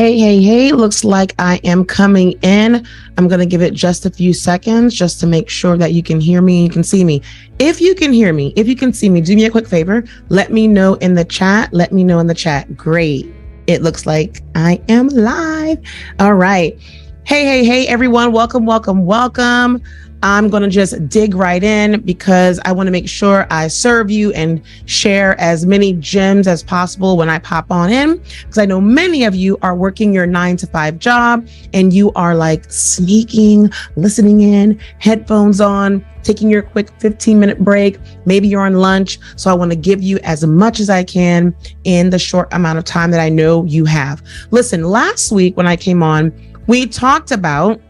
Hey, looks like I am coming in. I'm going to give it just a few seconds just to make sure that you can hear me and you can see me. If you can hear me, if you can see me, do me a quick favor. Let me know in the chat. Great. It looks like I am live. All right. Hey, everyone. Welcome. I'm going to just dig right in because I want to make sure I serve you and share as many gems as possible when I pop on in, because I know many of you are working your 9-to-5 job and you are like sneaking, listening in, headphones on, taking your quick 15-minute break. Maybe you're on lunch. So I want to give you as much as I can in the short amount of time that I know you have. Listen, last week when I came on, we talked about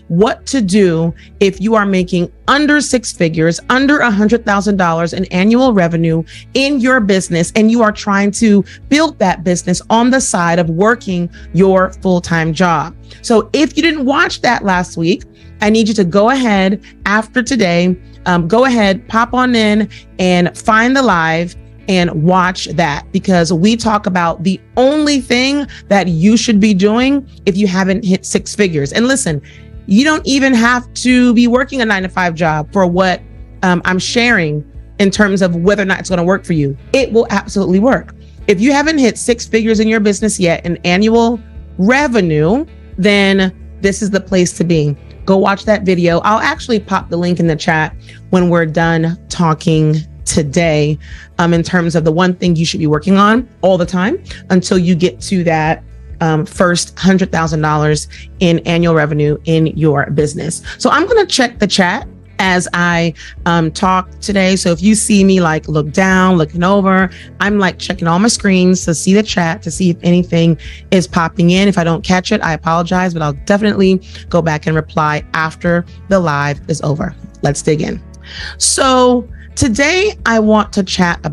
what to do if you are making under six figures, under $100,000 in annual revenue in your business, and you are trying to build that business on the side of working your full-time job. So if you didn't watch that last week, I need you to go ahead after today, pop on in and find the live and watch that, because we talk about the only thing that you should be doing if you haven't hit six figures. And listen, you don't even have to be working a 9-to-5 job for what I'm sharing in terms of whether or not it's going to work for you. It will absolutely work. If you haven't hit six figures in your business yet in annual revenue, then this is the place to be. Go watch that video. I'll actually pop the link in the chat when we're done talking today, in terms of the one thing you should be working on all the time until you get to that first $100,000 in annual revenue in your business. So I'm going to check the chat as I talk today. So if you see me like look down, looking over, I'm like checking all my screens to see the chat, to see if anything is popping in. If I don't catch it, I apologize, but I'll definitely go back and reply after the live is over. Let's dig in. So today I want to talk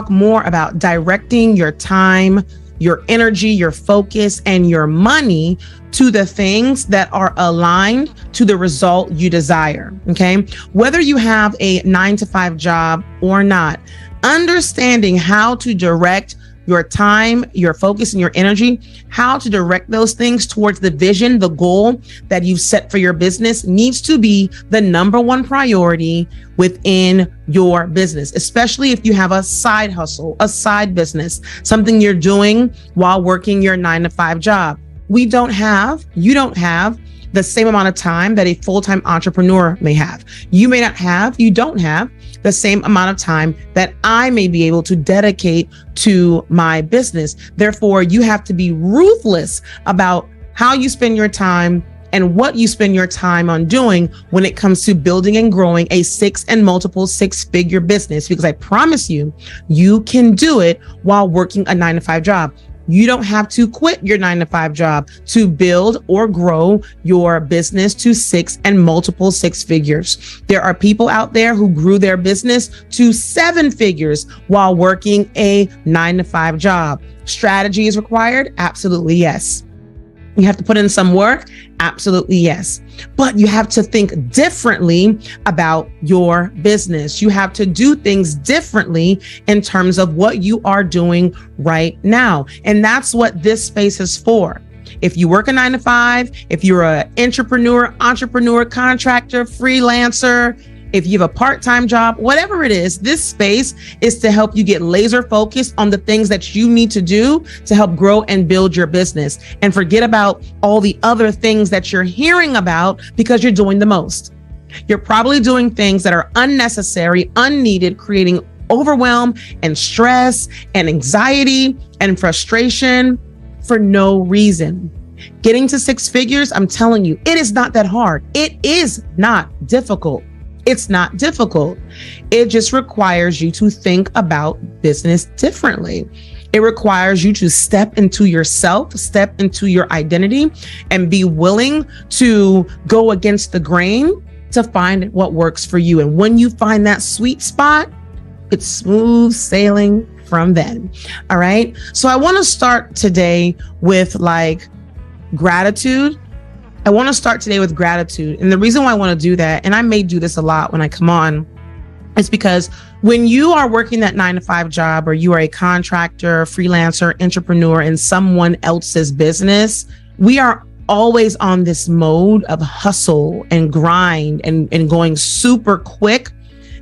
more about directing your time, your energy, your focus, and your money to the things that are aligned to the result you desire. Okay. Whether you have a 9-to-5 job or not, understanding how to direct your time, your focus, and your energy, how to direct those things towards the vision, the goal that you've set for your business needs to be the number one priority within your business, especially if you have a side hustle, a side business, something you're doing while working your 9-to-5 job. You don't have the same amount of time that a full-time entrepreneur may have. You don't have the same amount of time that I may be able to dedicate to my business. Therefore, you have to be ruthless about how you spend your time and what you spend your time on doing when it comes to building and growing a multiple six-figure business, because I promise you, you can do it while working a 9-to-5 job. You don't have to quit your 9-to-5 job to build or grow your business to multiple six figures. There are people out there who grew their business to 7 figures while working a 9-to-5 job. Strategy is required? Absolutely yes. You have to put in some work? Absolutely yes. But you have to think differently about your business. You have to do things differently in terms of what you are doing right now. And that's what this space is for. If you work a 9-to-5, if you're an entrepreneur, contractor, freelancer, if you have a part-time job, whatever it is, this space is to help you get laser focused on the things that you need to do to help grow and build your business, and forget about all the other things that you're hearing about because you're doing the most. You're probably doing things that are unnecessary, unneeded, creating overwhelm and stress and anxiety and frustration for no reason. Getting to six figures, I'm telling you, it is not that hard. It is not difficult. It's not difficult. It just requires you to think about business differently. It requires you to step into yourself, step into your identity, and be willing to go against the grain to find what works for you. And when you find that sweet spot, it's smooth sailing from then. All right. So I want to start today with gratitude. I want to start today with gratitude. And the reason why I want to do that, and I may do this a lot when I come on, It's because when you are working that 9-to-5 job, or you are a contractor, freelancer, entrepreneur in someone else's business, we are always on this mode of hustle and grind and going super quick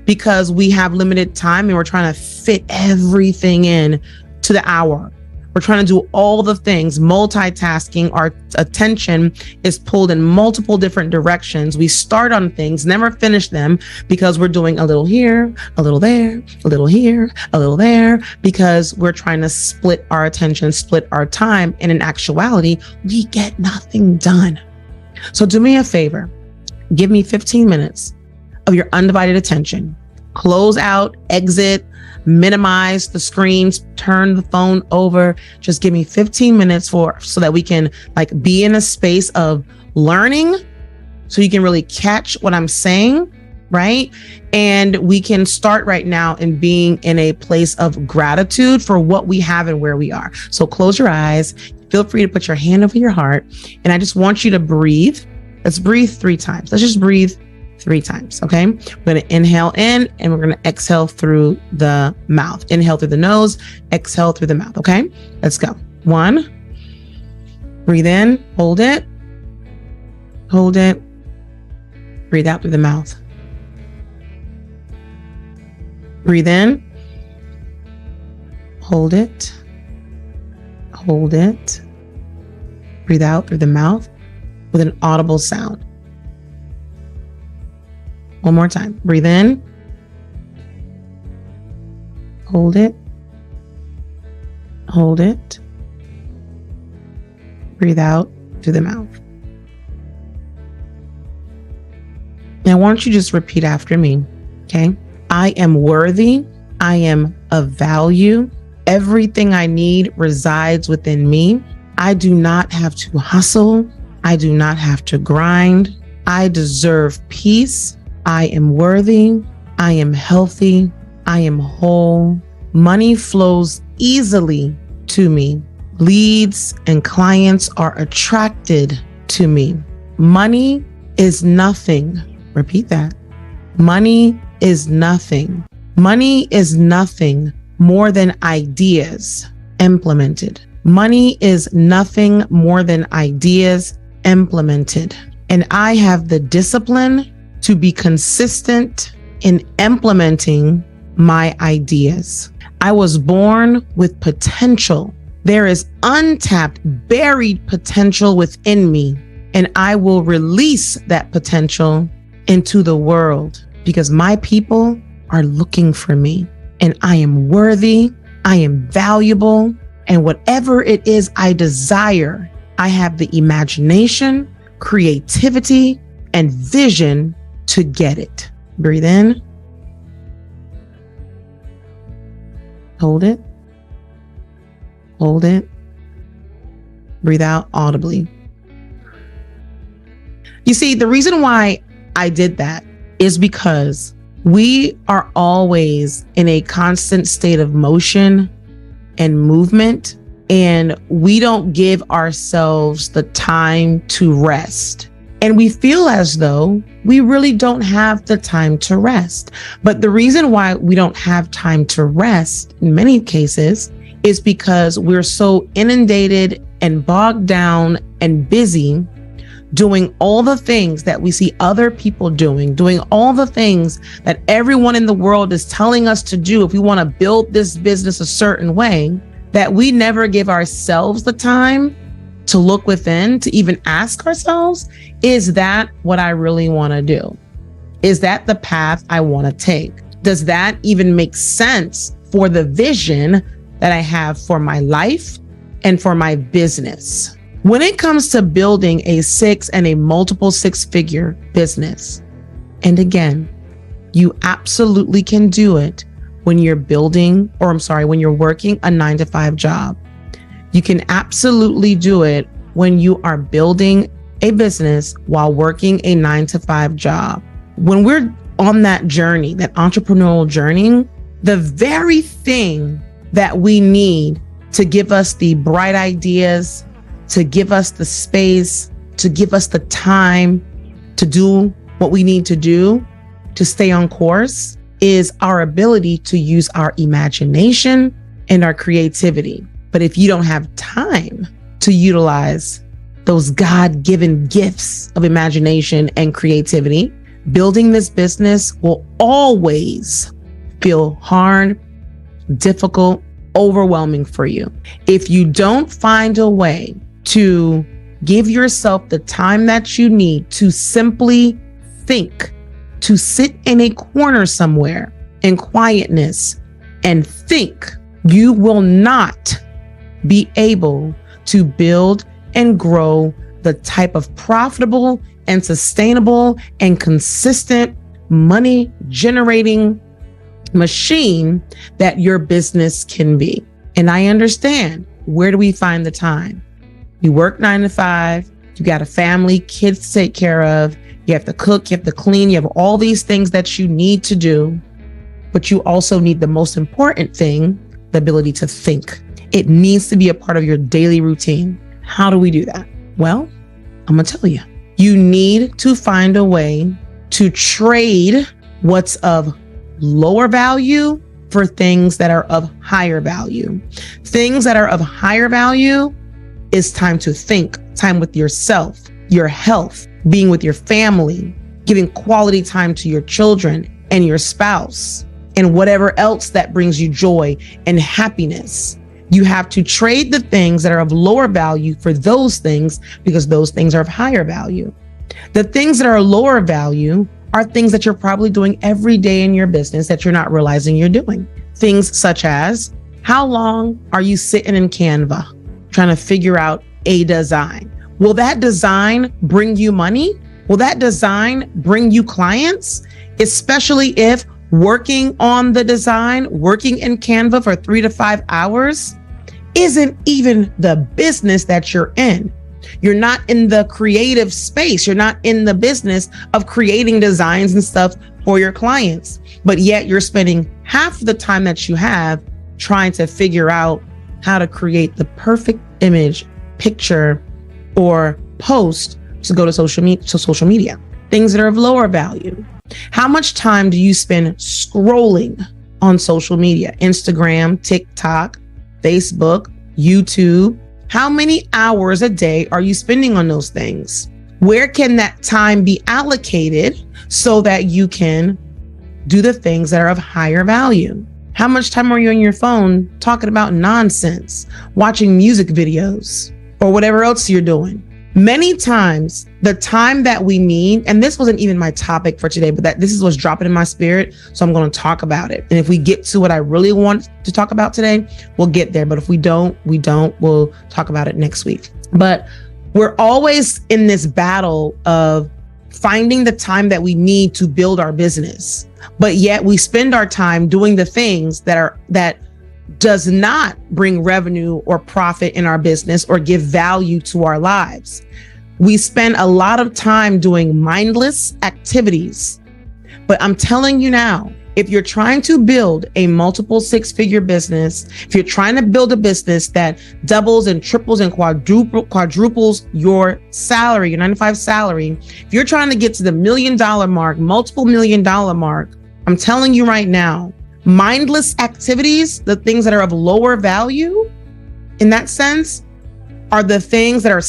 because we have limited time and we're trying to fit everything in to the hour. We're trying to do all the things, multitasking. Our attention is pulled in multiple different directions. We start on things, never finish them because we're doing a little here, a little there, a little here, a little there, because we're trying to split our attention, split our time. And in actuality, we get nothing done. So do me a favor, give me 15 minutes of your undivided attention. Close out, exit, minimize the screens, turn the phone over. Just give me 15 minutes so that we can be in a space of learning, so you can really catch what I'm saying, right? And we can start right now in being in a place of gratitude for what we have and where we are. So close your eyes, feel free to put your hand over your heart. And I just want you to breathe. Let's breathe 3 times. Let's just breathe 3 times. Okay. We're going to inhale in and we're going to exhale through the mouth. Inhale through the nose, exhale through the mouth. Okay. Let's go. 1, breathe in, hold it, breathe out through the mouth. Breathe in, hold it, breathe out through the mouth with an audible sound. One more time. Breathe in. Hold it. Breathe out through the mouth. Now, why don't you just repeat after me? Okay. I am worthy. I am of value. Everything I need resides within me. I do not have to hustle. I do not have to grind. I deserve peace. I am worthy. I am healthy. I am whole. Money flows easily to me. Leads and clients are attracted to me. Money is nothing. Repeat that. Money is nothing. Money is nothing more than ideas implemented. Money is nothing more than ideas implemented. And I have the discipline to be consistent in implementing my ideas. I was born with potential. There is untapped, buried potential within me, and I will release that potential into the world because my people are looking for me, and I am worthy, I am valuable, and whatever it is I desire, I have the imagination, creativity, and vision to get it. Breathe in. Hold it. Breathe out audibly. You see, the reason why I did that is because we are always in a constant state of motion and movement, and we don't give ourselves the time to rest. And we feel as though we really don't have the time to rest. But the reason why we don't have time to rest in many cases is because we're so inundated and bogged down and busy doing all the things that we see other people doing all the things that everyone in the world is telling us to do if we want to build this business a certain way, that we never give ourselves the time to look within, to even ask ourselves, is that what I really want to do? Is that the path I want to take? Does that even make sense for the vision that I have for my life and for my business? When it comes to building a 6 and a multiple 6-figure business, and again, you absolutely can do it when you're working a 9-to-5 job. You can absolutely do it when you are building a business while working a 9-to-5 job. When we're on that journey, that entrepreneurial journey, the very thing that we need to give us the bright ideas, to give us the space, to give us the time to do what we need to do to stay on course is our ability to use our imagination and our creativity. But if you don't have time to utilize those God-given gifts of imagination and creativity, building this business will always feel hard, difficult, overwhelming for you. If you don't find a way to give yourself the time that you need to simply think, to sit in a corner somewhere in quietness and think, you will not be able to build and grow the type of profitable and sustainable and consistent money generating machine that your business can be. And I understand, where do we find the time? You work 9 to 5, you got a family, kids to take care of, you have to cook, you have to clean, you have all these things that you need to do, but you also need the most important thing, the ability to think. It needs to be a part of your daily routine. How do we do that? Well, I'm gonna tell you. You need to find a way to trade what's of lower value for things that are of higher value. Things that are of higher value is time to think, time with yourself, your health, being with your family, giving quality time to your children and your spouse, and whatever else that brings you joy and happiness. You have to trade the things that are of lower value for those things, because those things are of higher value. The things that are lower value are things that you're probably doing every day in your business that you're not realizing you're doing. Things such as, how long are you sitting in Canva trying to figure out a design? Will that design bring you money? Will that design bring you clients? Especially if working on the design, working in Canva for 3 to 5 hours isn't even the business that you're in. You're not in the creative space. You're not in the business of creating designs and stuff for your clients, but yet you're spending half the time that you have trying to figure out how to create the perfect image, picture, or post to go to social media, things that are of lower value. How much time do you spend scrolling on social media? Instagram, TikTok, Facebook, YouTube. How many hours a day are you spending on those things? Where can that time be allocated so that you can do the things that are of higher value? How much time are you on your phone talking about nonsense, watching music videos, or whatever else you're doing? Many times, the time that we need, and this wasn't even my topic for today, but this is what's dropping in my spirit, so I'm going to talk about it. And if we get to what I really want to talk about today, we'll get there. But if we don't, we'll talk about it next week. But we're always in this battle of finding the time that we need to build our business, but yet we spend our time doing the things that does not bring revenue or profit in our business or give value to our lives. We spend a lot of time doing mindless activities. But I'm telling you now, if you're trying to build a multiple 6-figure business, if you're trying to build a business that doubles and triples and quadruples your salary, your 9 to 5 salary, if you're trying to get to the $1 million mark, multiple $1 million mark, I'm telling you right now, mindless activities, the things that are of lower value in that sense, are the things that are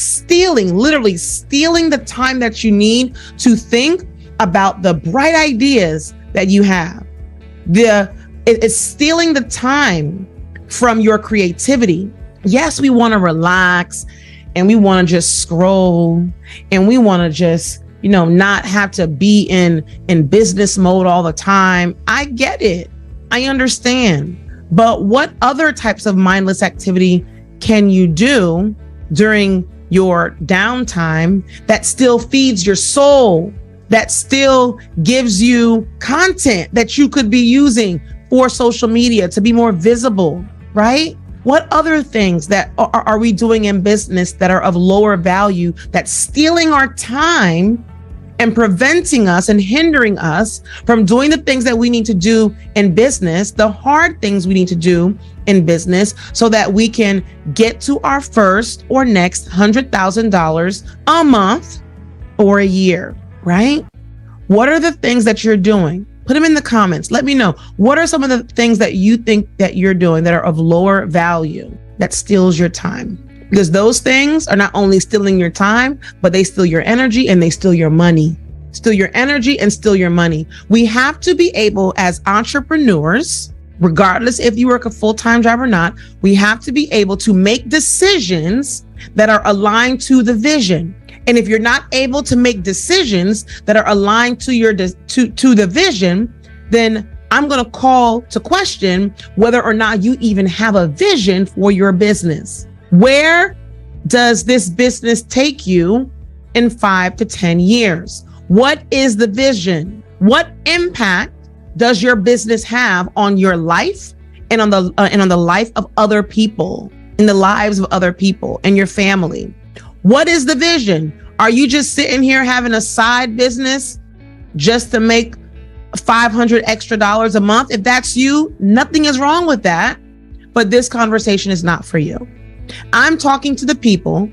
literally stealing the time that you need to think about the bright ideas that you have. It's stealing the time from your creativity. Yes, we want to relax and we want to just scroll and we want to just, not have to be in business mode all the time. I get it. I understand. But what other types of mindless activity can you do during your downtime that still feeds your soul, that still gives you content that you could be using for social media to be more visible, right? What other things that are we doing in business that are of lower value, that's stealing our time and preventing us and hindering us from doing the things that we need to do in business, the hard things we need to do in business, so that we can get to our first or next $100,000 a month or a year, right? What are the things that you're doing Put them in the comments. Let me know. What are some of the things that you think that you're doing that are of lower value that steals your time? Because those things are not only stealing your time, but they steal your energy and they steal your money. Steal your energy and steal your money. We have to be able, as entrepreneurs, regardless if you work a full-time job or not, we have to be able to make decisions that are aligned to the vision. And if you're not able to make decisions that are aligned to your to the vision, then I'm going to call to question whether or not you even have a vision for your business. Where does this business take you in 5 to 10 years? What is the vision? What impact does your business have on your life and on the life of other people, in the lives of other people and your family? What is the vision? Are you just sitting here having a side business just to make $500 extra a month? If that's you, nothing is wrong with that, but this conversation is not for you. I'm talking to the people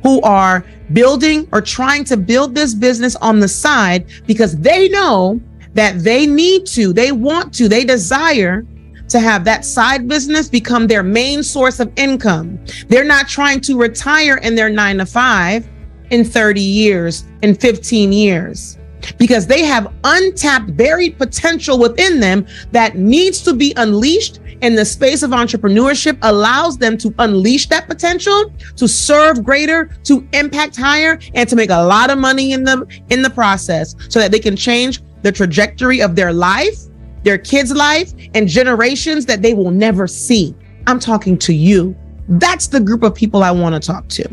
who are building or trying to build this business on the side because they know that they need to, they want to, they desire to have that side business become their main source of income. They're not trying to retire in their 9 to 5 in 30 years, in 15 years, because they have untapped, buried potential within them that needs to be unleashed. And the space of entrepreneurship allows them to unleash that potential, to serve greater, to impact higher, and to make a lot of money in the process so that they can change the trajectory of their life, their kids' life, and generations that they will never see. I'm talking to you. That's the group of people I want to talk to.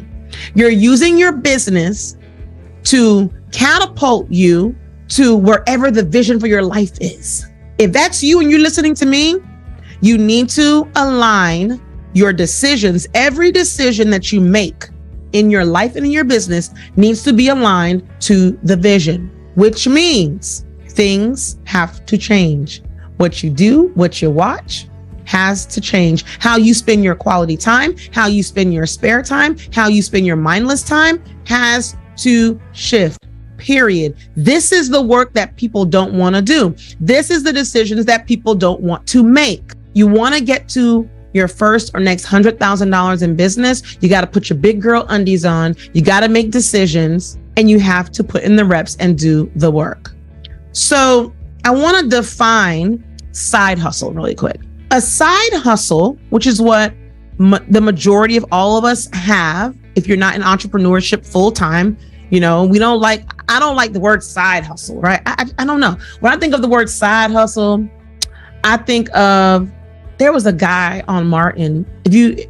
You're using your business to catapult you to wherever the vision for your life is. If that's you and you're listening to me, you need to align your decisions. Every decision that you make in your life and in your business needs to be aligned to the vision, which means things have to change. What you do, what you watch has to change. How you spend your quality time, how you spend your spare time, how you spend your mindless time has to shift. Period. This is the work that people don't want to do. This is the decisions that people don't want to make. You want to get to your first or next $100,000 in business, you got to put your big girl undies on, you got to make decisions, and you have to put in the reps and do the work. So I want to define side hustle really quick. A side hustle, which is what the majority of all of us have, if you're not in entrepreneurship full time, I don't like the word side hustle, right? I don't know. When I think of the word side hustle, I think of, there was a guy on Martin.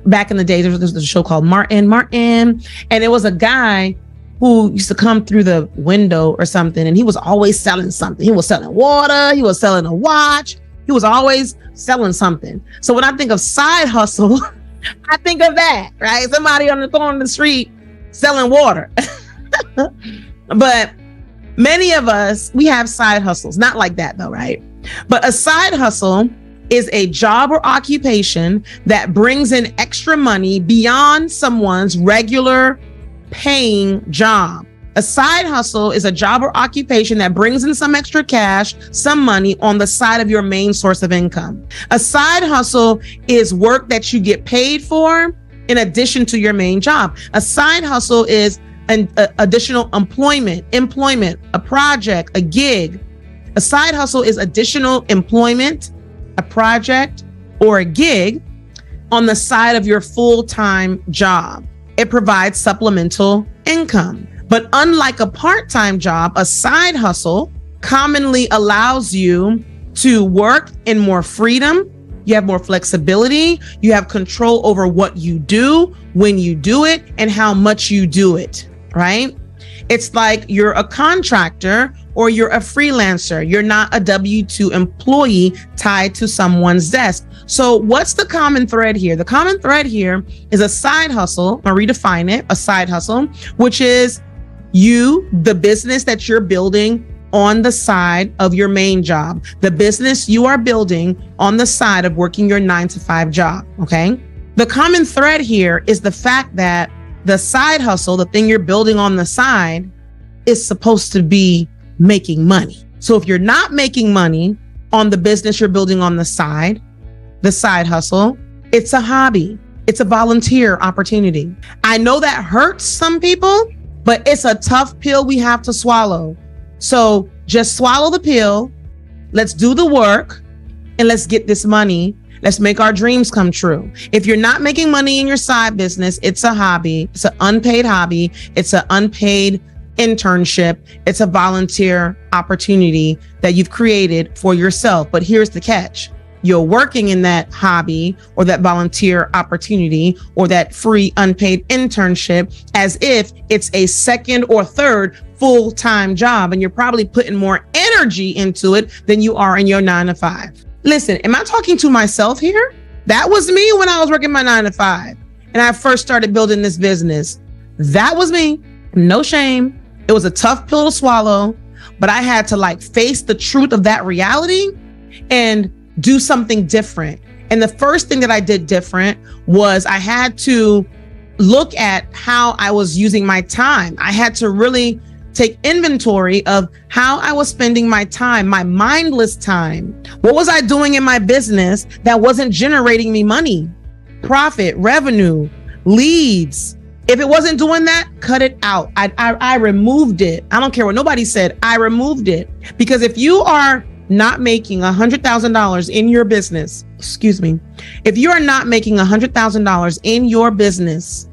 Back in the day, there was a show called Martin, and it was a guy who used to come through the window or something, and he was always selling something. He was selling water, he was selling a watch, he was always selling something. So when I think of side hustle, I think of that, right? Somebody on the corner of the street selling water. But many of us, we have side hustles, not like that though, right? But a side hustle is a job or occupation that brings in extra money beyond someone's regular paying job. A side hustle is a job or occupation that brings in some extra cash, some money on the side of your main source of income. A side hustle is work that you get paid for in addition to your main job. A side hustle is an additional employment, a project, a gig. A side hustle is additional employment, a project, or a gig on the side of your full-time job. It provides supplemental income. But unlike a part-time job, a side hustle commonly allows you to work in more freedom. You have more flexibility. You have control over what you do, when you do it, and how much you do it, right? It's like you're a contractor or you're a freelancer. You're not a W-2 employee tied to someone's desk. So what's the common thread here? The common thread here is a side hustle. I'll redefine it, a side hustle, which is the business that you're building on the side of your main job, the business you are building on the side of working your 9 to 5 job, okay? The common thread here is the fact that the side hustle, the thing you're building on the side, is supposed to be making money. So if you're not making money on the business you're building on the side hustle, it's a hobby. It's a volunteer opportunity. I know that hurts some people, but it's a tough pill we have to swallow. So just swallow the pill. Let's do the work and let's get this money. Let's make our dreams come true. If you're not making money in your side business, it's a hobby. It's an unpaid hobby. It's an unpaid internship. It's a volunteer opportunity that you've created for yourself. But here's the catch. You're working in that hobby or that volunteer opportunity or that free unpaid internship as if it's a second or third full-time job. And you're probably putting more energy into it than you are in your 9-to-5. Listen, am I talking to myself here? That was me when I was working my 9-to-5 and I first started building this business. That was me. No shame. It was a tough pill to swallow, but I had to face the truth of that reality and do something different. And the first thing that I did different was I had to look at how I was using my time. I had to really take inventory of how I was spending my time, my mindless time. What was I doing in my business that wasn't generating me money, profit, revenue, leads? If it wasn't doing that, cut it out. I removed it. I don't care what nobody said. I removed it. Because if you are not making $100,000 in your business, if you are not making $100,000 in your business,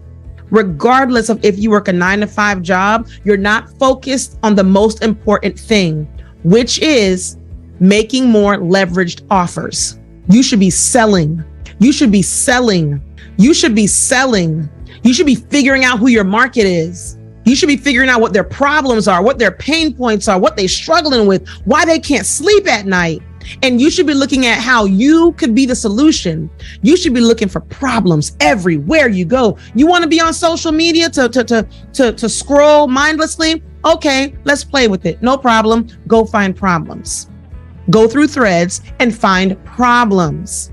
regardless of if you work a 9-to-5 job, you're not focused on the most important thing, which is making more leveraged offers. You should be selling. You should be selling. You should be selling. You should be figuring out who your market is. You should be figuring out what their problems are, what their pain points are, what they're struggling with, why they can't sleep at night. And you should be looking at how you could be the solution. You should be looking for problems everywhere you go. You want to be on social media to scroll mindlessly? Okay, let's play with it. No problem. Go find problems. Go through threads and find problems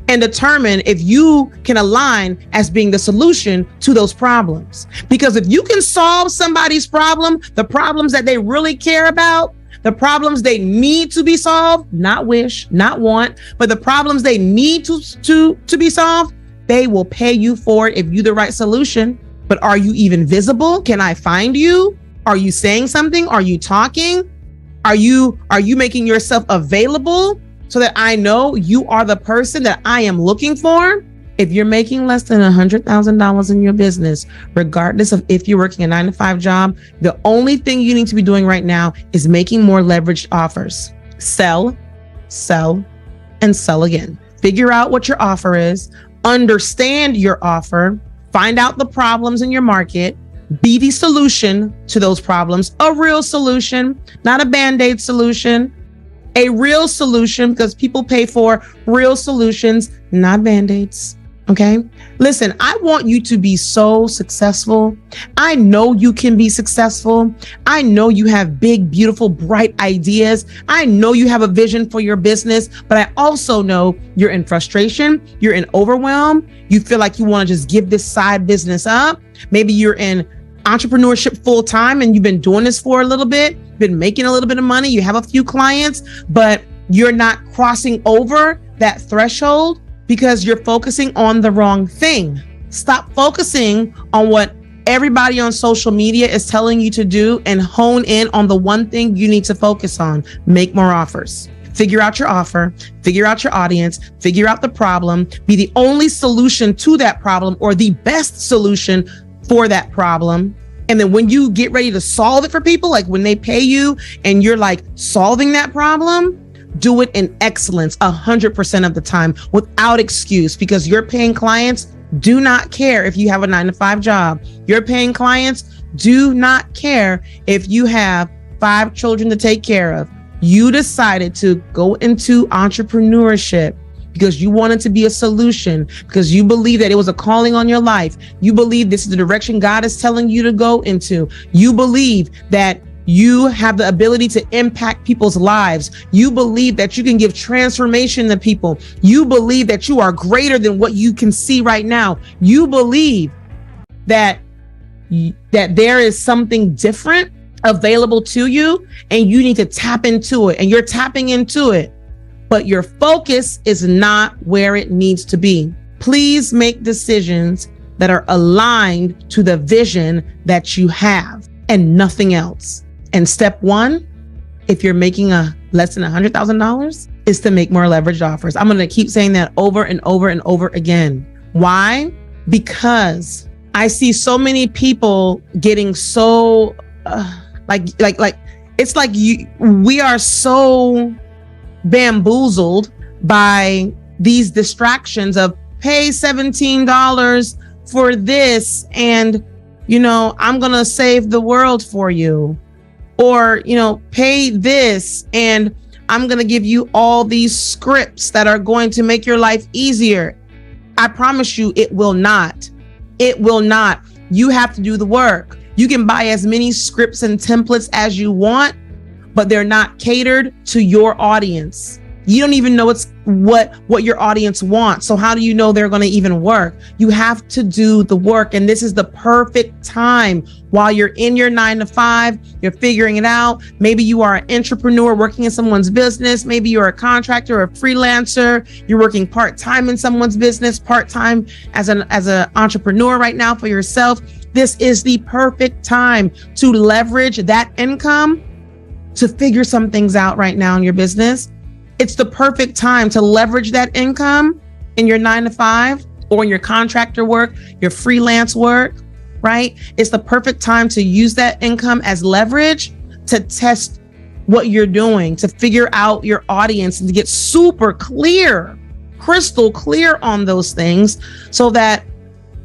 and determine if you can align as being the solution to those problems. Because if you can solve somebody's problem, the problems that they really care about, the problems they need to be solved, not wish, not want, but the problems they need to be solved, they will pay you for it if you're the right solution. But are you even visible? Can I find you? Are you saying something? Are you talking? Are you making yourself available so that I know you are the person that I am looking for? If you're making less than $100,000 in your business, regardless of if you're working a 9-to-5 job, the only thing you need to be doing right now is making more leveraged offers. Sell, sell, and sell again. Figure out what your offer is, understand your offer, find out the problems in your market, be the solution to those problems, a real solution, not a Band-Aid solution, a real solution, because people pay for real solutions, not Band-Aids. Okay. Listen, I want you to be so successful. I know you can be successful. I know you have big, beautiful, bright ideas. I know you have a vision for your business, but I also know you're in frustration. You're in overwhelm. You feel like you want to just give this side business up. Maybe you're in entrepreneurship full time and you've been doing this for a little bit, been making a little bit of money. You have a few clients, but you're not crossing over that threshold because you're focusing on the wrong thing. Stop focusing on what everybody on social media is telling you to do and hone in on the one thing you need to focus on. Make more offers. Figure out your offer, figure out your audience, figure out the problem, be the only solution to that problem or the best solution for that problem. And then when you get ready to solve it for people, like when they pay you and you're like solving that problem, do it in excellence 100% of the time without excuse, because your paying clients do not care if you have a 9-to-5 job. Your paying clients do not care if you have 5 children to take care of. You decided to go into entrepreneurship because you wanted to be a solution, because you believe that it was a calling on your life. You believe this is the direction God is telling you to go into. You believe that you have the ability to impact people's lives. You believe that you can give transformation to people. You believe that you are greater than what you can see right now. You believe that there is something different available to you, and you need to tap into it, and you're tapping into it, but your focus is not where it needs to be. Please make decisions that are aligned to the vision that you have and nothing else. And step one, if you're making less than $100,000, is to make more leveraged offers. I'm going to keep saying that over and over and over again. Why? Because I see so many people getting so it's like we are so bamboozled by these distractions of pay $17 for this, and I'm gonna save the world for you, or pay this and I'm gonna give you all these scripts that are going to make your life easier. I promise you, it will not. It will not. You have to do the work. You can buy as many scripts and templates as you want, but they're not catered to your audience. You don't even know what your audience wants. So how do you know they're going to even work? You have to do the work. And this is the perfect time while you're in your 9-to-5, you're figuring it out. Maybe you are an entrepreneur working in someone's business. Maybe you're a contractor or a freelancer. You're working part-time in someone's business, part-time as an entrepreneur right now for yourself. This is the perfect time to leverage that income to figure some things out right now in your business. It's the perfect time to leverage that income in your 9-to-5 or in your contractor work, your freelance work, right? It's the perfect time to use that income as leverage to test what you're doing, to figure out your audience and to get super clear, crystal clear on those things, so that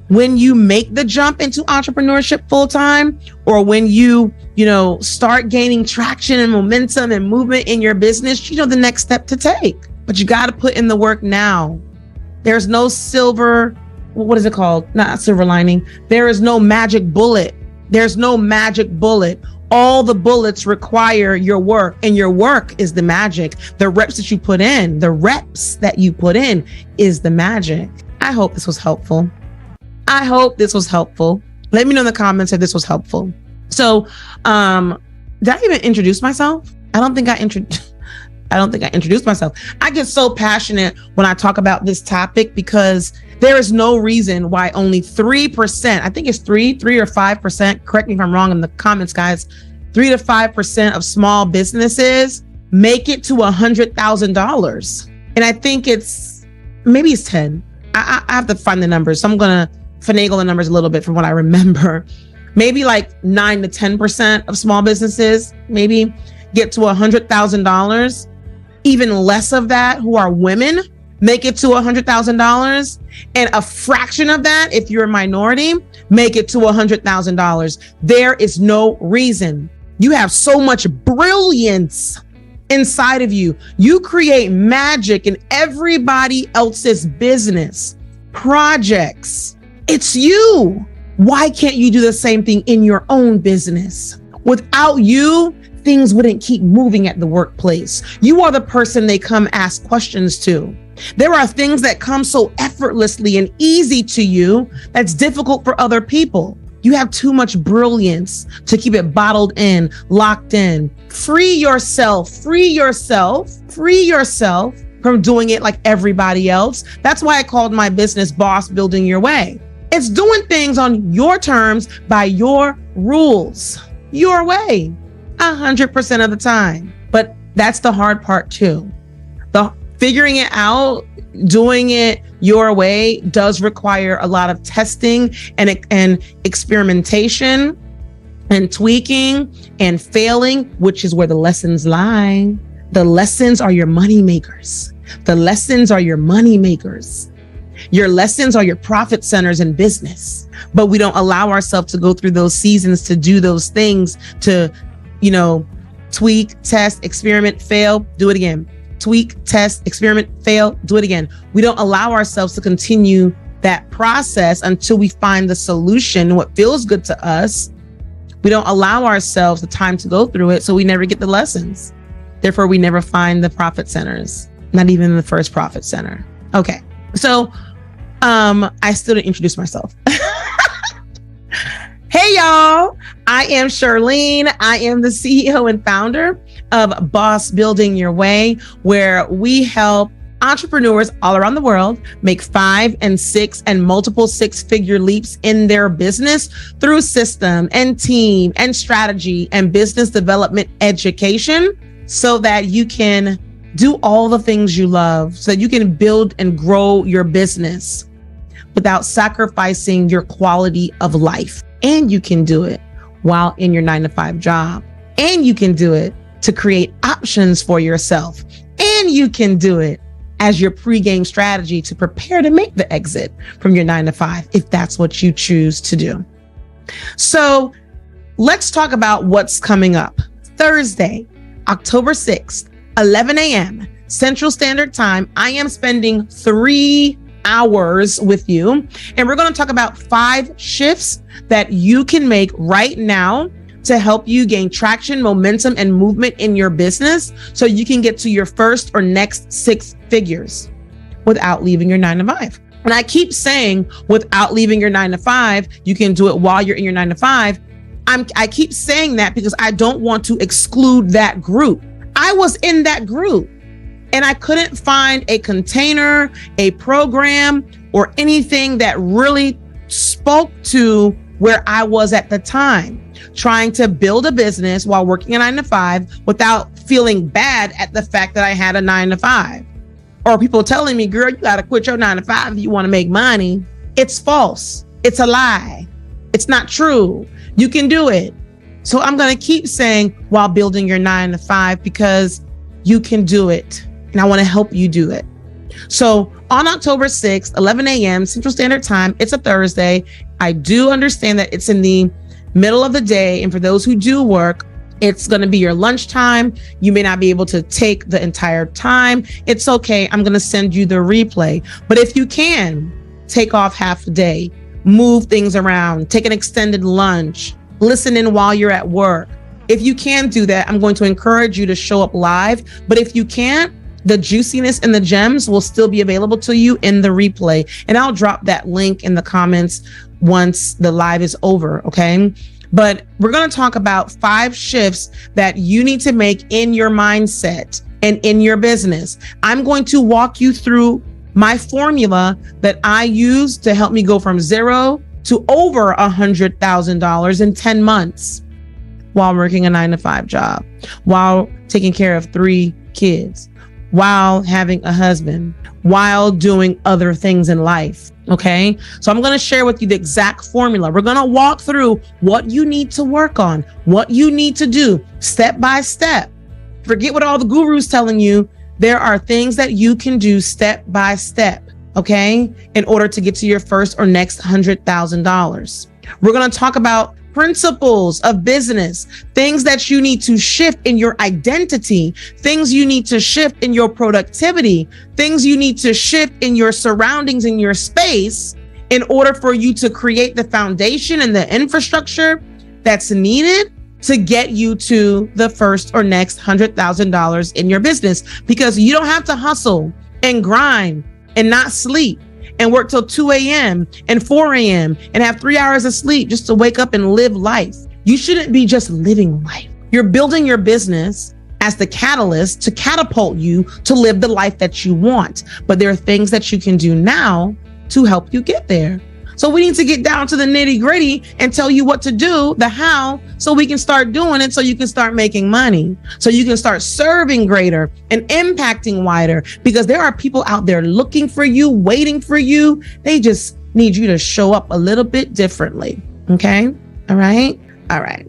when you make the jump into entrepreneurship full time, or when you start gaining traction and momentum and movement in your business, you know the next step to take. But you got to put in the work now. There's no silver, what is it called? Not silver lining. There is no magic bullet. There's no magic bullet. All the bullets require your work, and your work is the magic. The reps that you put in is the magic. I hope this was helpful. Let me know in the comments if this was helpful. So, did I even introduce myself? I don't think I introduced myself. I get so passionate when I talk about this topic because there is no reason why only 3%, I think it's 3 or 5%, correct me if I'm wrong in the comments, guys, 3 to 5% of small businesses make it to $100,000. And I think maybe it's 10. I have to find the numbers. So I'm going to finagle the numbers a little bit from what I remember. Maybe like 9 to 10% of small businesses maybe get to $100,000. Even less of that, who are women, make it to $100,000. And a fraction of that, if you're a minority, make it to $100,000. There is no reason. You have so much brilliance inside of you. You create magic in everybody else's business, projects. It's you. Why can't you do the same thing in your own business? Without you, things wouldn't keep moving at the workplace. You are the person they come ask questions to. There are things that come so effortlessly and easy to you that's difficult for other people. You have too much brilliance to keep it bottled in, locked in. Free yourself from doing it like everybody else. That's why I called my business Boss Building Your Way. It's doing things on your terms by your rules, your way, 100% of the time. But that's the hard part too. The figuring it out, doing it your way does require a lot of testing and experimentation and tweaking and failing, which is where the lessons lie. The lessons are your money makers. Your lessons are your profit centers in business, but we don't allow ourselves to go through those seasons to do those things, to, tweak, test, experiment, fail, do it again. Tweak, test, experiment, fail, do it again. We don't allow ourselves to continue that process until we find the solution, what feels good to us. We don't allow ourselves the time to go through it, so we never get the lessons. Therefore, we never find the profit centers, not even the first profit center. Okay, so I still didn't introduce myself. Hey, y'all. I am Charlene. I am the CEO and founder of Boss Building Your Way, where we help entrepreneurs all around the world make 5 and 6 and multiple 6-figure leaps in their business through system and team and strategy and business development education so that you can do all the things you love, so that you can build and grow your business without sacrificing your quality of life. And you can do it while in your 9-to-5 job. And you can do it to create options for yourself. And you can do it as your pre-game strategy to prepare to make the exit from your 9-to-5, if that's what you choose to do. So let's talk about what's coming up. Thursday, October 6th, 11 a.m. Central Standard Time, I am spending 3 hours with you, and we're going to talk about 5 shifts that you can make right now to help you gain traction, momentum, and movement in your business so you can get to your first or next 6 figures without leaving your 9-to-5. And I keep saying without leaving your 9-to-5, you can do it while you're in your 9-to-5. I keep saying that because I don't want to exclude that group. I was in that group. And I couldn't find a container, a program, or anything that really spoke to where I was at the time, trying to build a business while working a 9-to-5 without feeling bad at the fact that I had a 9-to-5. Or people telling me, girl, you got to quit your 9-to-5 if you want to make money. It's false. It's a lie. It's not true. You can do it. So I'm going to keep saying while building your 9-to-5 because you can do it. And I want to help you do it. So on October 6th, 11 a.m. Central Standard Time, it's a Thursday. I do understand that it's in the middle of the day. And for those who do work, it's going to be your lunchtime. You may not be able to take the entire time. It's okay. I'm going to send you the replay. But if you can, take off half a day, move things around, take an extended lunch, listen in while you're at work. If you can do that, I'm going to encourage you to show up live. But if you can't, the juiciness and the gems will still be available to you in the replay. And I'll drop that link in the comments once the live is over, okay? But we're going to talk about 5 shifts that you need to make in your mindset and in your business. I'm going to walk you through my formula that I use to help me go from 0 to over $100,000 in 10 months while working a 9-to-5 job, while taking care of 3 kids, while having a husband, while doing other things in life. Okay. So I'm going to share with you the exact formula. We're going to walk through what you need to work on, what you need to do step by step. Forget what all the gurus telling you. There are things that you can do step by step. Okay. In order to get to your first or next $100,000. We're going to talk about principles of business, things that you need to shift in your identity, things you need to shift in your productivity, things you need to shift in your surroundings, in your space, in order for you to create the foundation and the infrastructure that's needed to get you to the first or next $100,000 in your business. Because you don't have to hustle and grind and not sleep and work till 2 a.m. and 4 a.m. and have 3 hours of sleep just to wake up and live life. You shouldn't be just living life. You're building your business as the catalyst to catapult you to live the life that you want. But there are things that you can do now to help you get there. So we need to get down to the nitty gritty and tell you what to do, the how, so we can start doing it, so you can start making money, so you can start serving greater and impacting wider, because there are people out there looking for you, waiting for you. They just need you to show up a little bit differently. Okay. All right. All right.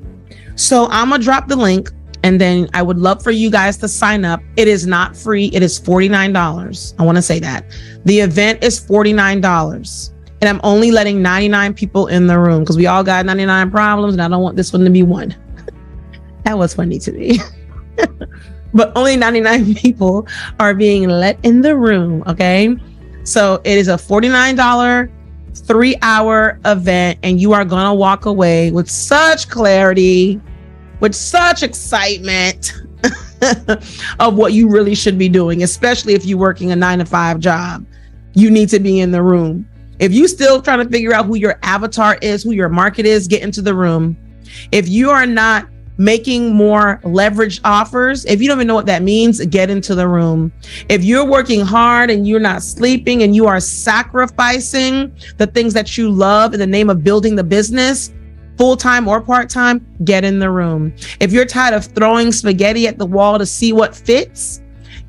So I'm going to drop the link, and then I would love for you guys to sign up. It is not free. It is $49. I want to say that the event is $49. And I'm only letting 99 people in the room because we all got 99 problems, and I don't want this one to be one. That was funny to me. But only 99 people are being let in the room, okay? So it is a $49 3-hour event, and you are going to walk away with such clarity, with such excitement of what you really should be doing, especially if you're working a 9-to-5 job. You need to be in the room. If you still trying to figure out who your avatar is, who your market is, get into the room. If you are not making more leveraged offers, if you don't even know what that means, get into the room. If you're working hard and you're not sleeping and you are sacrificing the things that you love in the name of building the business, full-time or part-time, get in the room. If you're tired of throwing spaghetti at the wall to see what fits,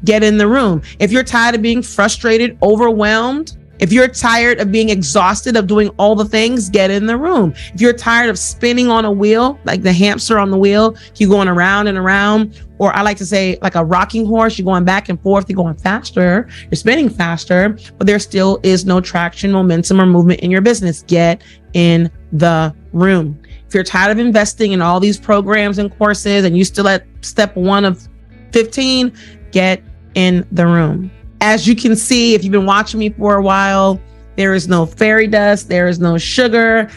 get in the room. If you're tired of being frustrated, overwhelmed, if you're tired of being exhausted of doing all the things, get in the room. If you're tired of spinning on a wheel, like the hamster on the wheel, you're going around and around, or I like to say like a rocking horse, you're going back and forth, you're going faster, you're spinning faster, but there still is no traction, momentum, or movement in your business, get in the room. If you're tired of investing in all these programs and courses and you still at step 1 of 15, get in the room. As you can see, if you've been watching me for a while, there is no fairy dust, there is no sugar.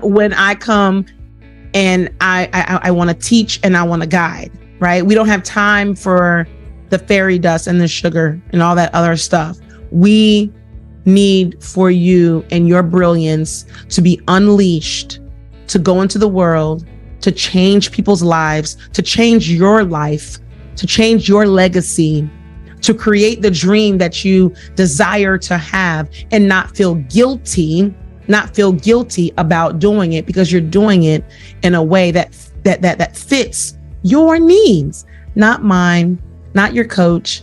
When I come and I want to teach and I want to guide, right? We don't have time for the fairy dust and the sugar and all that other stuff. We need for you and your brilliance to be unleashed, to go into the world, to change people's lives, to change your life, to change your legacy, to create the dream that you desire to have and not feel guilty about doing it, because you're doing it in a way that fits your needs, not mine, not your coach,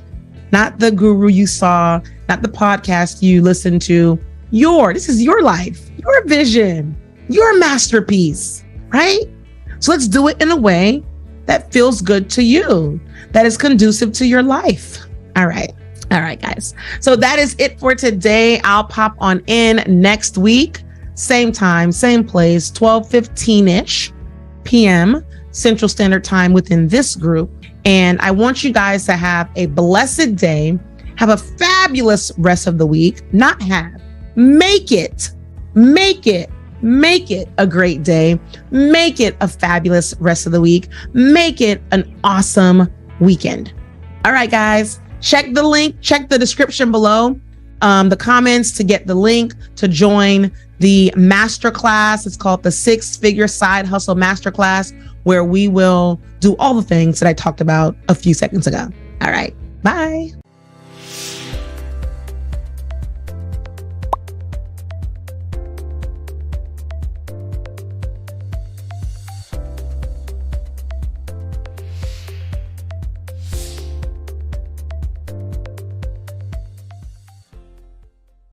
not the guru you saw, not the podcast you listened to. This is your life, your vision, your masterpiece, right? So let's do it in a way that feels good to you, that is conducive to your life. All right, guys. So that is it for today. I'll pop on in next week, same time, same place, 12:15-ish p.m. Central Standard Time within this group. And I want you guys to have a blessed day. Have a fabulous rest of the week. Make it a great day. Make it a fabulous rest of the week. Make it an awesome weekend. All right, guys. Check the link, check the description below, the comments to get the link to join the masterclass. It's called the 6-Figure Side Hustle Masterclass, where we will do all the things that I talked about a few seconds ago. All right, bye.